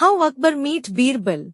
How Akbar Meet Birbal.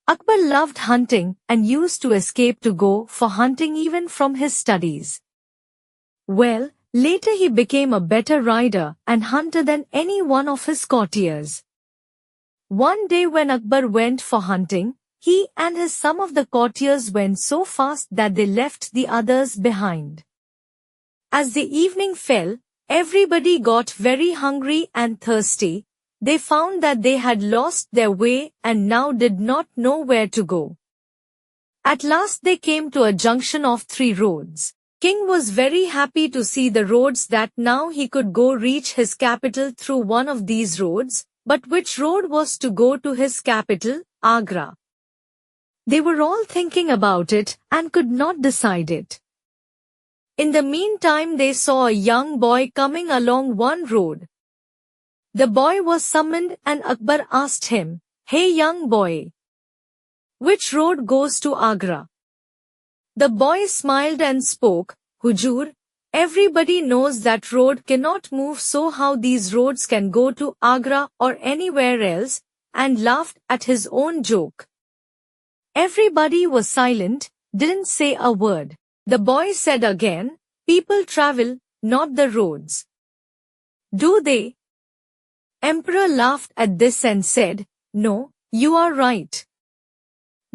Akbar loved hunting and used to escape to go for hunting even from his studies. Well, later he became a better rider and hunter than any one of his courtiers. One day when Akbar went for hunting, he and some of the courtiers went so fast that they left the others behind. As the evening fell, everybody got very hungry and thirsty. They found that they had lost their way and now did not know where to go. At last they came to a junction of 3 roads. King was very happy to see the roads that now he could go reach his capital through one of these roads, but which road was to go to his capital, Agra? They were all thinking about it and could not decide it. In the meantime they saw a young boy coming along one road. The boy was summoned and Akbar asked him, "Hey young boy, which road goes to Agra?" The boy smiled and spoke, "Hujur, everybody knows that road cannot move, so how these roads can go to Agra or anywhere else," and laughed at his own joke. Everybody was silent, didn't say a word. The boy said again, "People travel, not the roads." "Do they?" Emperor laughed at this and said, "No, you are right."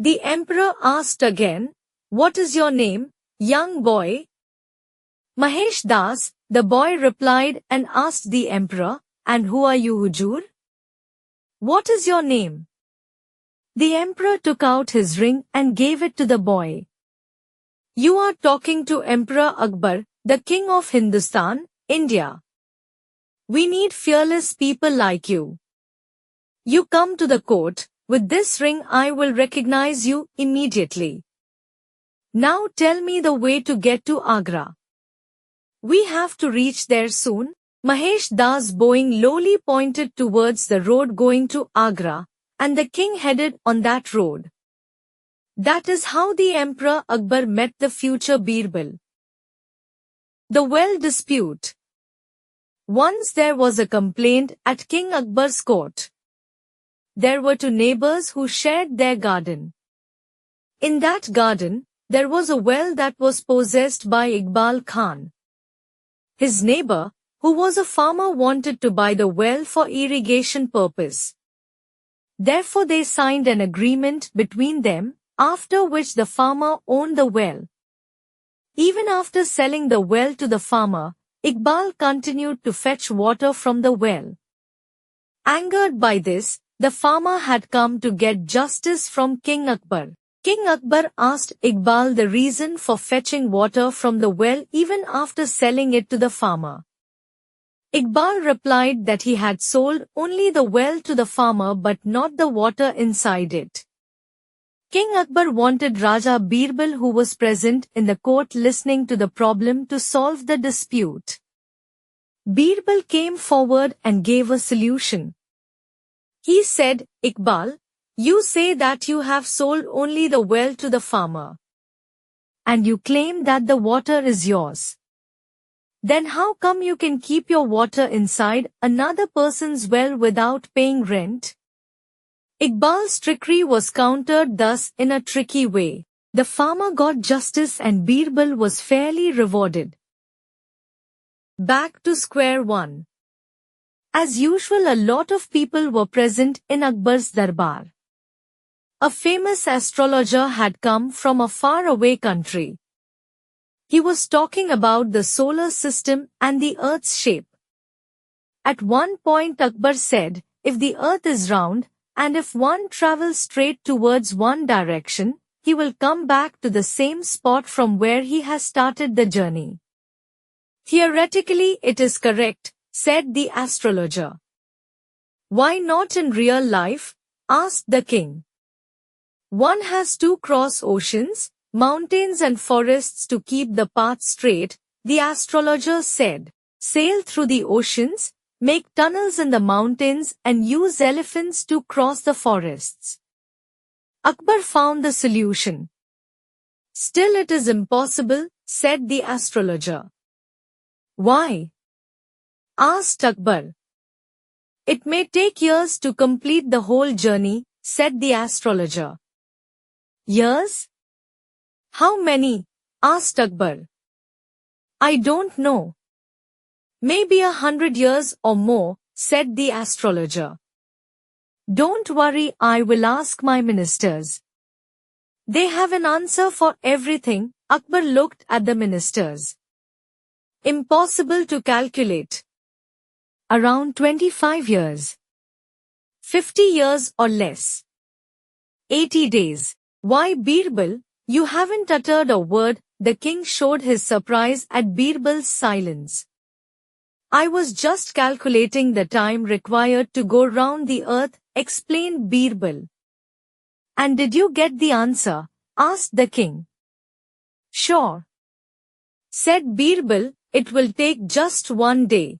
The emperor asked again, "What is your name, young boy?" "Mahesh Das," the boy replied and asked the emperor, "And who are you, Hujur? What is your name?" The emperor took out his ring and gave it to the boy. "You are talking to Emperor Akbar, the king of Hindustan, India. We need fearless people like you. You come to the court, with this ring I will recognize you immediately. Now tell me the way to get to Agra. We have to reach there soon." Mahesh Das bowing lowly pointed towards the road going to Agra, and the king headed on that road. That is how the Emperor Akbar met the future Birbal. The well dispute. Once there was a complaint at King Akbar's court. There were 2 neighbors who shared their garden. In that garden, there was a well that was possessed by Iqbal Khan. His neighbor, who was a farmer, wanted to buy the well for irrigation purpose. Therefore they signed an agreement between them, after which the farmer owned the well. Even after selling the well to the farmer, Iqbal continued to fetch water from the well. Angered by this, the farmer had come to get justice from King Akbar. King Akbar asked Iqbal the reason for fetching water from the well even after selling it to the farmer. Iqbal replied that he had sold only the well to the farmer but not the water inside it. King Akbar wanted Raja Birbal, who was present in the court listening to the problem, to solve the dispute. Birbal came forward and gave a solution. He said, "Iqbal, you say that you have sold only the well to the farmer. And you claim that the water is yours. Then how come you can keep your water inside another person's well without paying rent?" Iqbal's trickery was countered thus in a tricky way. The farmer got justice and Birbal was fairly rewarded. Back to square one. As usual, a lot of people were present in Akbar's darbar. A famous astrologer had come from a faraway country. He was talking about the solar system and the Earth's shape. At one point Akbar said, "If the Earth is round, and if one travels straight towards one direction, he will come back to the same spot from where he has started the journey." "Theoretically it is correct," said the astrologer. "Why not in real life?" asked the king. "One has to cross oceans, mountains and forests to keep the path straight," the astrologer said. "Sail through the oceans, make tunnels in the mountains and use elephants to cross the forests." Akbar found the solution. "Still it is impossible," said the astrologer. "Why?" asked Akbar. It may take years to complete the whole journey, said the astrologer. Years? How many? Asked Akbar. I don't know. Maybe 100 years or more, said the astrologer. Don't worry, I will ask my ministers. They have an answer for everything. Akbar looked at the ministers. Impossible to calculate. Around 25 years. 50 years or less. 80 days. Why, Birbal, you haven't uttered a word. The king showed his surprise at Birbal's silence. I was just calculating the time required to go round the earth, explained Birbal. And did you get the answer? Asked the king. Sure. Said Birbal, it will take just 1 day.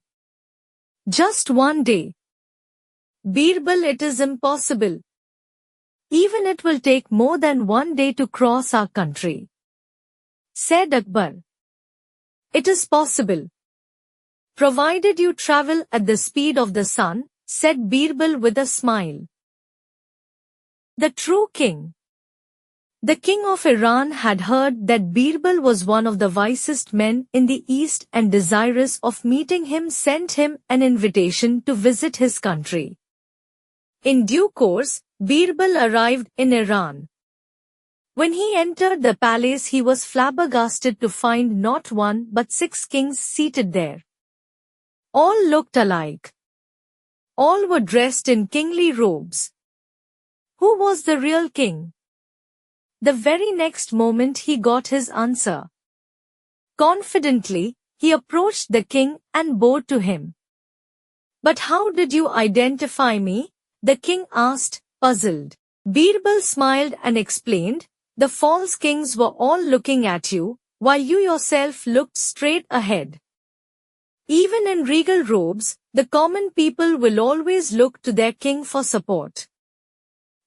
Just 1 day. Birbal, it is impossible. Even it will take more than 1 day to cross our country. Said Akbar. It is possible. Provided you travel at the speed of the sun, said Birbal with a smile. The true king. The king of Iran had heard that Birbal was one of the wisest men in the East and desirous of meeting him sent him an invitation to visit his country. In due course, Birbal arrived in Iran. When he entered the palace, he was flabbergasted to find not one but 6 kings seated there. All looked alike. All were dressed in kingly robes. Who was the real king? The very next moment he got his answer. Confidently, he approached the king and bowed to him. But how did you identify me? The king asked, puzzled. Birbal smiled and explained, the false kings were all looking at you, while you yourself looked straight ahead. Even in regal robes, the common people will always look to their king for support.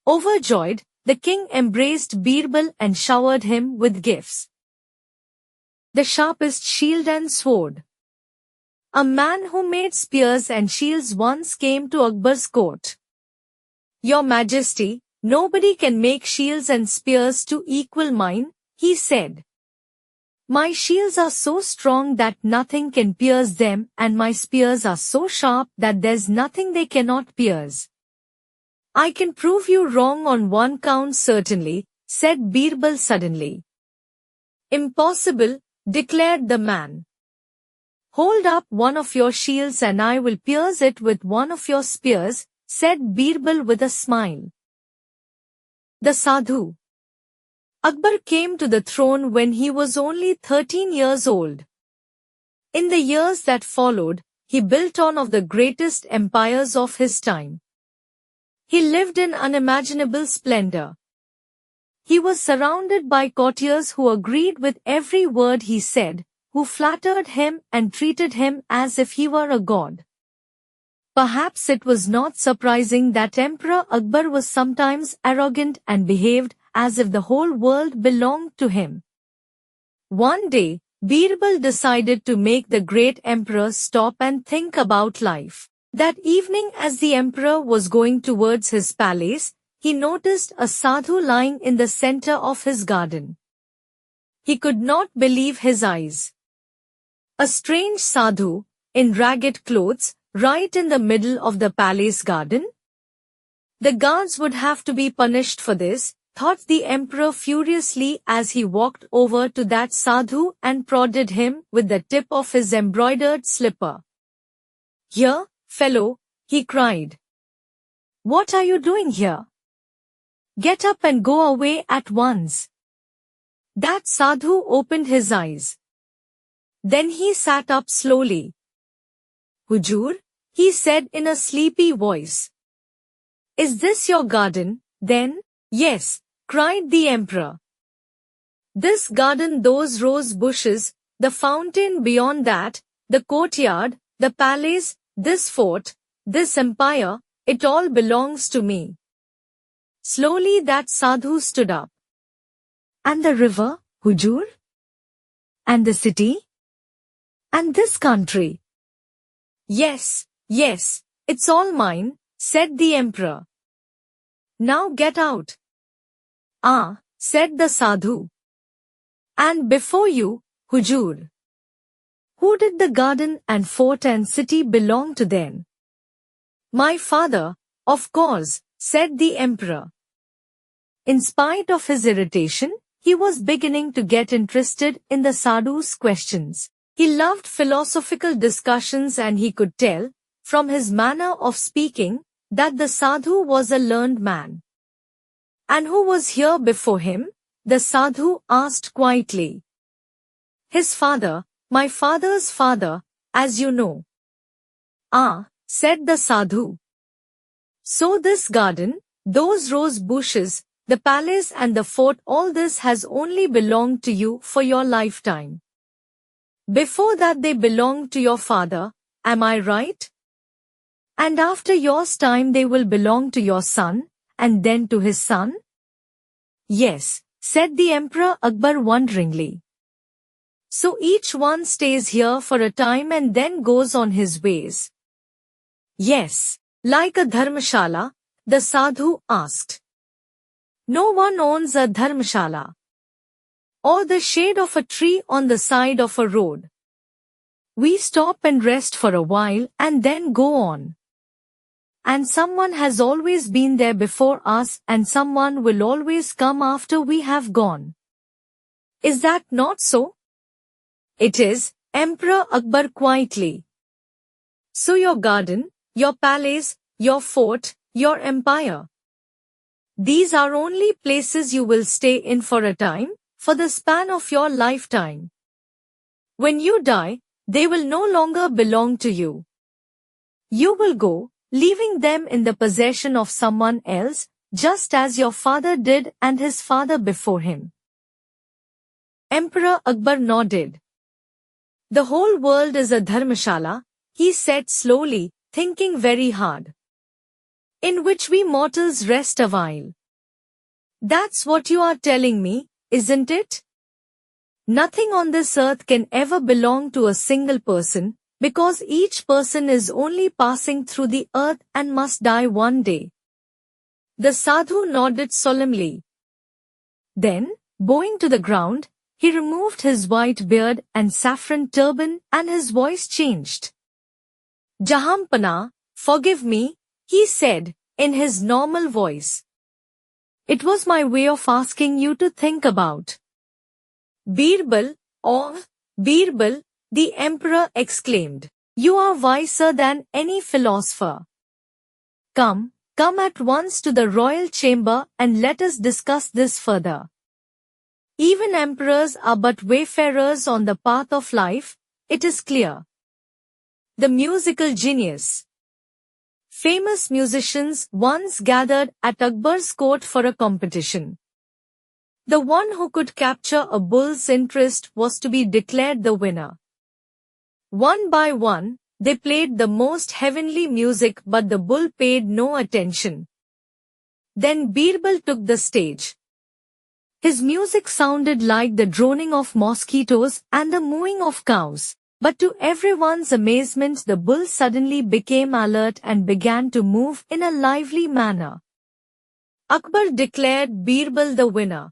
Overjoyed, the king embraced Birbal and showered him with gifts. The sharpest shield and sword. A man who made spears and shields once came to Akbar's court. Your Majesty, nobody can make shields and spears to equal mine, he said. My shields are so strong that nothing can pierce them, and my spears are so sharp that there's nothing they cannot pierce. I can prove you wrong on one count certainly, said Birbal suddenly. Impossible, declared the man. Hold up one of your shields and I will pierce it with one of your spears, said Birbal with a smile. The Sadhu. Akbar came to the throne when he was only 13 years old. In the years that followed, he built one of the greatest empires of his time. He lived in unimaginable splendor. He was surrounded by courtiers who agreed with every word he said, who flattered him and treated him as if he were a god. Perhaps it was not surprising that Emperor Akbar was sometimes arrogant and behaved as if the whole world belonged to him. One day, Birbal decided to make the great emperor stop and think about life. That evening, as the emperor was going towards his palace, he noticed a sadhu lying in the center of his garden. He could not believe his eyes. A strange sadhu, in ragged clothes, right in the middle of the palace garden? The guards would have to be punished for this, thought the emperor furiously as he walked over to that sadhu and prodded him with the tip of his embroidered slipper. Here, fellow, he cried. What are you doing here? Get up and go away at once. That sadhu opened his eyes. Then he sat up slowly. Hujur, he said in a sleepy voice. Is this your garden, then? Yes, cried the emperor. This garden, those rose bushes, the fountain beyond that, the courtyard, the palace, this fort, this empire, it all belongs to me. Slowly that sadhu stood up. And the river, Hujur? And the city? And this country? Yes, It's all mine, said the emperor. Now get out. Ah, said the sadhu. And before you, Hujur. Who did the garden and fort and city belong to then? My father, of course, said the emperor. In spite of his irritation, he was beginning to get interested in the sadhu's questions. He loved philosophical discussions and he could tell, from his manner of speaking, that the sadhu was a learned man. And who was here before him? The sadhu asked quietly. His father, my father's father, as you know. Ah, said the sadhu. So this garden, those rose bushes, the palace and the fort, all this has only belonged to you for your lifetime. Before that they belonged to your father, am I right? And after yours time they will belong to your son, and then to his son? Yes, said the Emperor Akbar wonderingly. So each one stays here for a time and then goes on his ways. Yes, like a dharmashala, the sadhu asked. No one owns a dharmashala. Or the shade of a tree on the side of a road. We stop and rest for a while and then go on. And someone has always been there before us and someone will always come after we have gone. Is that not so? It is, Emperor Akbar quietly. So your garden, your palace, your fort, your empire. These are only places you will stay in for a time, for the span of your lifetime. When you die, they will no longer belong to you. You will go, leaving them in the possession of someone else, just as your father did and his father before him. Emperor Akbar nodded. The whole world is a dharmashala, he said slowly, thinking very hard. In which we mortals rest a while. That's what you are telling me, isn't it? Nothing on this earth can ever belong to a single person, because each person is only passing through the earth and must die one day. The sadhu nodded solemnly. Then, bowing to the ground, he removed his white beard and saffron turban and his voice changed. Jahanpana, forgive me, he said, in his normal voice. It was my way of asking you to think about. Birbal, oh, Birbal, the emperor exclaimed. You are wiser than any philosopher. Come at once to the royal chamber and let us discuss this further. Even emperors are but wayfarers on the path of life, it is clear. The musical genius. Famous musicians once gathered at Akbar's court for a competition. The one who could capture a bull's interest was to be declared the winner. One by one, they played the most heavenly music but the bull paid no attention. Then Birbal took the stage. His music sounded like the droning of mosquitoes and the mooing of cows, but to everyone's amazement the bull suddenly became alert and began to move in a lively manner. Akbar declared Birbal the winner.